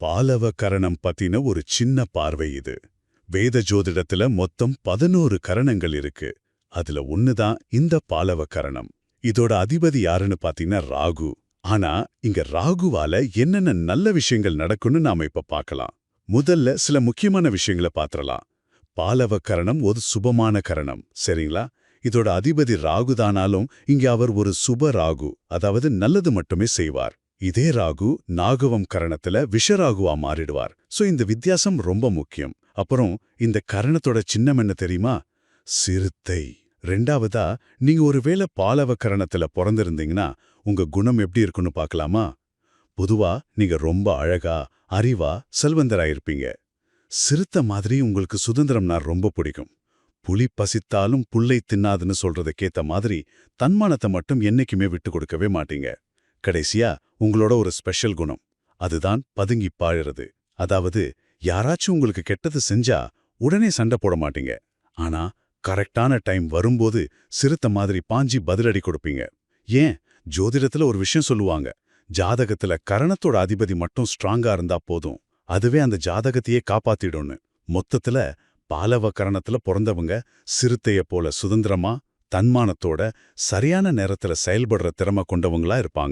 பாலவ கரணம் பத்தின ஒரு சின்ன பார்வை இது. வேத ஜோதிடத்துல மொத்தம் 11 கரணங்கள் இருக்கு. அதுல ஒண்ணுதான் இந்த பாலவ கரணம். இதோட அதிபதி யாருன்னு பாத்தீங்கன்னா ராகு. ஆனா இங்க ராகுவால என்னென்ன நல்ல விஷயங்கள் நடக்கும்னு நாம இப்ப பார்க்கலாம். முதல்ல சில முக்கியமான விஷயங்களை பாத்திரலாம். பாலவ கரணம் ஒரு சுபமான கரணம், சரிங்களா? இதோட அதிபதி ராகுதானாலும் இங்க அவர் ஒரு சுப ராகு, அதாவது நல்லது மட்டுமே செய்வார். இதே ராகு நாகவம் கரணத்துல விஷராகுவா மாறிடுவார். சோ இந்த வித்தியாசம் ரொம்ப முக்கியம். அப்புறம் இந்த கரணத்தோட சின்னம் என்ன தெரியுமா? சிறுத்தை. ரெண்டாவதா, நீங்க ஒருவேளை பாலவ கரணத்துல பிறந்திருந்தீங்கன்னா உங்க குணம் எப்படி இருக்குன்னு பார்க்கலாமா? பொதுவா நீங்க ரொம்ப அழகா, அறிவா, செல்வந்தராயிருப்பீங்க. சிறுத்தை மாதிரி உங்களுக்கு சுதந்திரம்னா ரொம்ப பிடிக்கும். புலி பசித்தாலும் புல்லை தின்னாதுன்னு சொல்றதுக்கேத்த மாதிரி தன்மானத்தை மட்டும் என்னைக்குமே விட்டு கொடுக்கவே மாட்டீங்க. கடைசியா உங்களோட ஒரு ஸ்பெஷல் குணம், அதுதான் பதுங்கி பாழறது. அதாவது யாராச்சும் உங்களுக்கு கெட்டது செஞ்சா உடனே சண்டை போட மாட்டீங்க. ஆனா கரெக்டான டைம் வரும்போது சிறுத்தை மாதிரி பாஞ்சி பதிலடி கொடுப்பீங்க. ஏன், ஜோதிடத்துல ஒரு விஷயம் சொல்லுவாங்க, ஜாதகத்துல கரணத்தோட அதிபதி மட்டும் ஸ்ட்ராங்கா இருந்தா போதும், அதுவே அந்த ஜாதகத்தையே காப்பாத்திடும்னு. மொத்தத்துல பாலவ கரணத்துல பிறந்தவங்க சிறுத்தைய போல சுதந்திரமா, தன்மானத்தோட சரியான நேரத்துல செயல்படுற திறமை கொண்டவங்களா இருப்பாங்க.